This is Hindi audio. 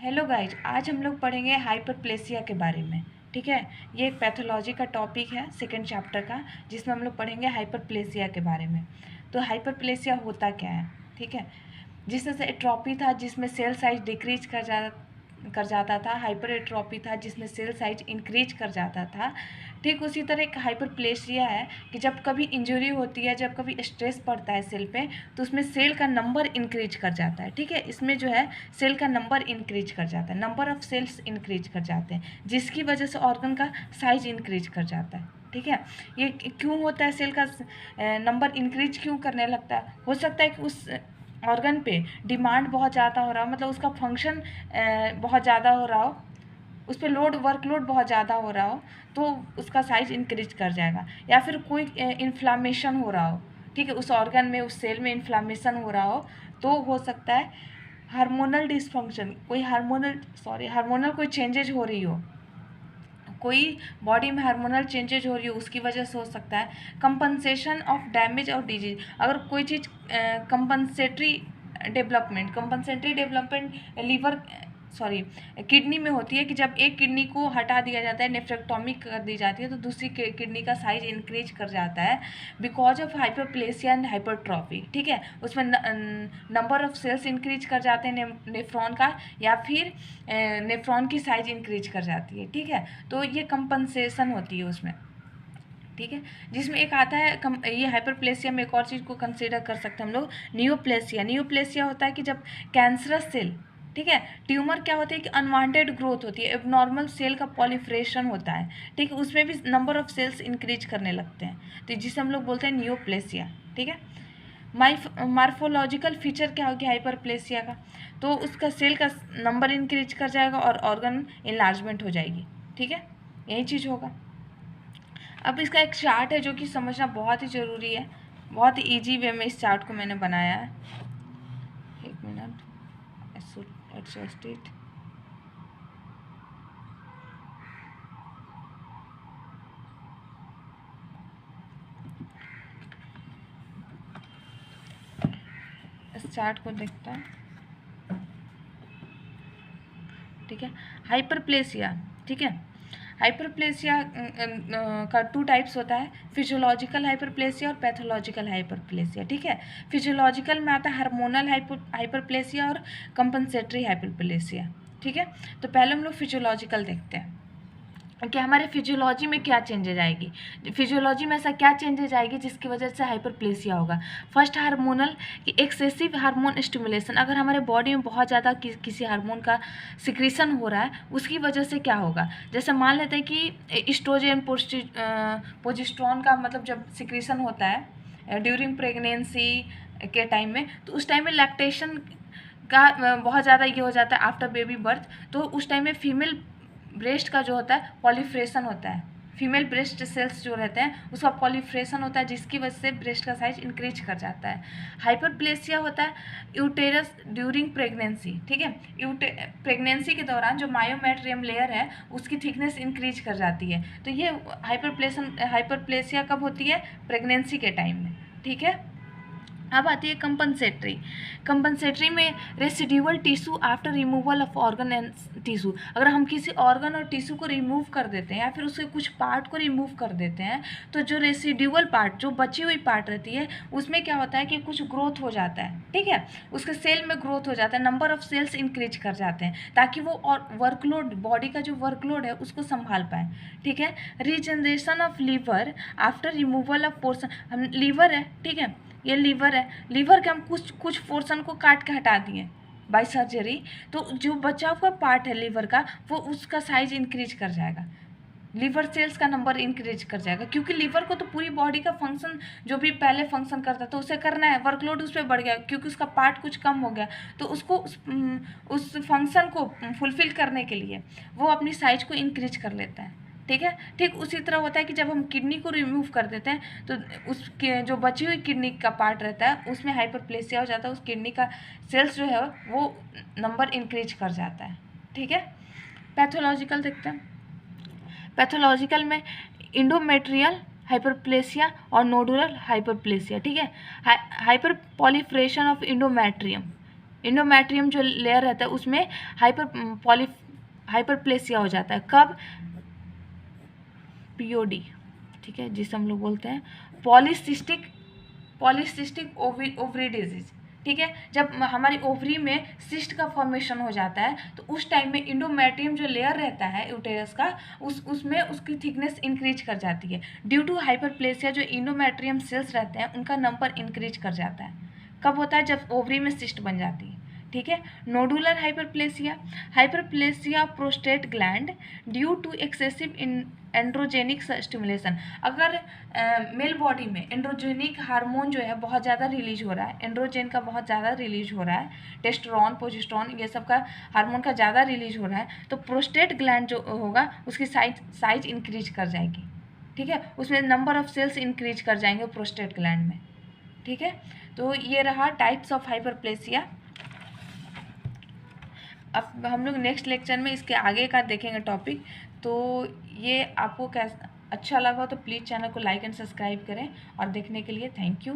हेलो गाइज, आज हम लोग पढ़ेंगे हाइपरप्लेसिया के बारे में। ठीक है, ये एक पैथोलॉजी का टॉपिक है सेकंड चैप्टर का, जिसमें हम लोग पढ़ेंगे हाइपरप्लेसिया के बारे में। तो हाइपरप्लेसिया होता क्या है? ठीक है, जिसमें से एट्रोपी था जिसमें सेल साइज डिक्रीज कर जाता था, हाइपर एट्रोपी था जिसमें सेल साइज इंक्रीज कर जाता था। ठीक उसी तरह एक हाइपरप्लेसिया है कि जब कभी इंजरी होती है, जब कभी स्ट्रेस पड़ता है सेल पे, तो उसमें सेल का नंबर इंक्रीज कर जाता है। ठीक है, इसमें जो है सेल का नंबर इंक्रीज कर जाता है, नंबर ऑफ सेल्स इंक्रीज कर जाते हैं, जिसकी वजह से ऑर्गन का साइज इंक्रीज कर जाता है। ठीक है, ये क्यों होता है? सेल का नंबर इंक्रीज क्यों करने लगता है? हो सकता है कि उस ऑर्गन पे डिमांड बहुत ज़्यादा हो रहा हो, मतलब उसका फंक्शन बहुत ज़्यादा हो रहा हो, उस पर वर्कलोड बहुत ज़्यादा हो रहा हो, तो उसका साइज इंक्रीज कर जाएगा। या फिर कोई इन्फ्लामेशन हो रहा हो, ठीक है, उस ऑर्गन में, उस सेल में इन्फ्लामेशन हो रहा हो, तो हो सकता है हार्मोनल डिसफंक्शन, कोई हार्मोनल कोई चेंजेज हो रही हो, कोई बॉडी में हार्मोनल चेंजेज हो रही हो, उसकी वजह से हो सकता है। कंपनसेशन ऑफ डैमेज और डिजीज, अगर कोई चीज़ कंपनसेटरी डेवलपमेंट लीवर किडनी में होती है कि जब एक किडनी को हटा दिया जाता है, नेफ्रेक्टोमी कर दी जाती है, तो दूसरी किडनी का साइज इंक्रीज कर जाता है because of hyperplasia and hypertrophy. ठीक है, उसमें नंबर ऑफ सेल्स इंक्रीज कर जाते हैं नेफ्रॉन का, या फिर नेफ्रॉन की साइज इंक्रीज कर जाती है। ठीक है, तो ये कंपनसेशन होती है उसमें। ठीक है, जिसमें एक आता है ये हाइपरप्लेसिया में एक और चीज़ को कंसीडर कर सकते हैं हम लोग, नियोप्लेसिया। नियोप्लेसिया होता है कि जब कैंसरस सेल, ठीक है, ट्यूमर क्या होती है कि अनवांटेड ग्रोथ होती है, एबनॉर्मल सेल का पॉलीफ्रेशन होता है। ठीक है, उसमें भी नंबर ऑफ सेल्स इंक्रीज करने लगते हैं, तो जिसे हम लोग बोलते हैं नियोप्लेसिया। ठीक है, मार्फोलॉजिकल फीचर क्या होगी हाइपरप्लेसिया का? तो उसका सेल का नंबर इंक्रीज कर जाएगा और ऑर्गन इनलार्जमेंट हो जाएगी। ठीक है, यही चीज़ होगा। अब इसका एक चार्ट है जो कि समझना बहुत ही ज़रूरी है, बहुत ही ईजी वे में इस चार्ट को मैंने बनाया है। एक मिनट, एडजस्ट इट। इस चार्ट को देखते हैं। ठीक है, हाइपरप्लेसिया, ठीक है, हाइपरप्लेसिया का 2 टाइप्स होता है, फिजियोलॉजिकल हाइपरप्लेसिया और पैथोलॉजिकल हाइपरप्लेसिया। ठीक है, फिजियोलॉजिकल में आता है हार्मोनल हाइपरप्लेसिया और कंपनसेटरी हाइपरप्लेसिया। ठीक है, तो पहले हम लोग फिजियोलॉजिकल देखते हैं कि हमारे फिजियोलॉजी में क्या चेंजेज आएगी, फिजियोलॉजी में ऐसा क्या चेंजेज आएगी जिसकी वजह से हाइपरप्लेसिया होगा। फर्स्ट, हार्मोनल, कि एक्सेसिव हार्मोन स्टिमुलेशन, अगर हमारे बॉडी में बहुत ज़्यादा किसी हार्मोन का सिक्रीशन हो रहा है, उसकी वजह से क्या होगा। जैसे मान लेते हैं कि इस्ट्रोजन प्रोजेस्टेरोन का मतलब जब सिक्रीशन होता है ड्यूरिंग प्रेगनेंसी के टाइम में, तो उस टाइम में लैक्टेशन का बहुत ज़्यादा ये हो जाता है आफ्टर बेबी बर्थ, तो उस टाइम में फीमेल ब्रेस्ट का जो होता है पॉलीफ्रेशन होता है, फीमेल ब्रेस्ट सेल्स जो रहते हैं उसका पॉलीफ्रेशन होता है, जिसकी वजह से ब्रेस्ट का साइज इंक्रीज कर जाता है। हाइपरप्लेसिया होता है यूटेरस ड्यूरिंग प्रेगनेंसी। ठीक है, प्रेगनेंसी के दौरान जो मायोमेट्रियम लेयर है उसकी थिकनेस इंक्रीज कर जाती है, तो ये हाइपरप्लेसिया कब होती है? प्रेगनेंसी के टाइम में। ठीक है, अब आती है कंपनसेटरी। कंपनसेटरी में residual tissue after removal of organ and tissue, अगर हम किसी ऑर्गन और टिश्यू को रिमूव कर देते हैं या फिर उसके कुछ पार्ट को रिमूव कर देते हैं, तो जो रेसिड्यूअल पार्ट, जो बची हुई पार्ट रहती है, उसमें क्या होता है कि कुछ ग्रोथ हो जाता है। ठीक है, उसके सेल में ग्रोथ हो जाता है, नंबर ऑफ सेल्स इंक्रीज कर जाते हैं, ताकि वो और वर्कलोड, बॉडी का जो वर्कलोड है उसको संभाल पाए। ठीक है, regeneration of liver after removal of portion, हम लीवर है, ठीक है, ये लीवर है, लीवर के हम कुछ पोर्शन को काट के हटा दिए बाय सर्जरी, तो जो बचा हुआ पार्ट है लीवर का, वो उसका साइज इंक्रीज कर जाएगा, लीवर सेल्स का नंबर इंक्रीज कर जाएगा, क्योंकि लीवर को तो पूरी बॉडी का फंक्शन, जो भी पहले फंक्शन करता था उसे करना है, वर्कलोड उस पर बढ़ गया क्योंकि उसका पार्ट कुछ कम हो गया, तो उसको उस फंक्शन को फुलफिल करने के लिए वो अपनी साइज को इंक्रीज कर लेता है। ठीक है, ठीक उसी तरह होता है कि जब हम किडनी को रिमूव कर देते हैं, तो उसके जो बची हुई किडनी का पार्ट रहता है उसमें हाइपरप्लेसिया हो जाता है, उस किडनी का सेल्स जो है वो नंबर इंक्रीज कर जाता है। ठीक है, पैथोलॉजिकल देखते हैं। पैथोलॉजिकल में इंडोमेट्रियल हाइपरप्लेसिया और नोडुलर हाइपरप्लेसिया। ठीक है, हाइपर पॉलीफ्रेशन ऑफ इंडोमेट्रियम, इंडोमेट्रियम जो लेयर रहता है उसमें हाइपरप्लेसिया हो जाता है। कब? पीओडी, ठीक है, जिसे हम लोग बोलते हैं पॉलीसिस्टिक ओवरी डिजीज, ठीक है। जब हमारी ओवरी में सिस्ट का फॉर्मेशन हो जाता है तो उस टाइम में इंडोमेट्रियम जो लेयर रहता है यूटेरस का उसमें उसकी थिकनेस इंक्रीज कर जाती है। ड्यू टू हाइपरप्लेसिया जो इंडोमेट्रियम सेल्स रहते हैं उनका नंबर इंक्रीज कर जाता है। कब होता है? जब ओवरी में सिस्ट बन जाती है, ठीक है। Nodular hyperplasia prostate gland due to excessive androgenic stimulation. अगर मेल बॉडी में एंड्रोजेनिक हार्मोन जो है बहुत ज़्यादा रिलीज हो रहा है, एंड्रोजेन का बहुत ज़्यादा रिलीज हो रहा है, टेस्टोस्टेरोन प्रोजेस्टेरोन ये सब का हार्मोन का ज़्यादा रिलीज हो रहा है, तो प्रोस्टेट ग्लैंड जो होगा उसकी साइज इंक्रीज कर जाएगी, ठीक है। उसमें नंबर ऑफ सेल्स इंक्रीज कर जाएंगे प्रोस्टेट ग्लैंड में, ठीक है। तो ये रहा टाइप्स ऑफ हाइपरप्लेसिया। अब हम लोग नेक्स्ट लेक्चर में इसके आगे का देखेंगे टॉपिक। तो ये आपको कैसा अच्छा लगा हो तो प्लीज़ चैनल को लाइक एंड सब्सक्राइब करें, और देखने के लिए थैंक यू।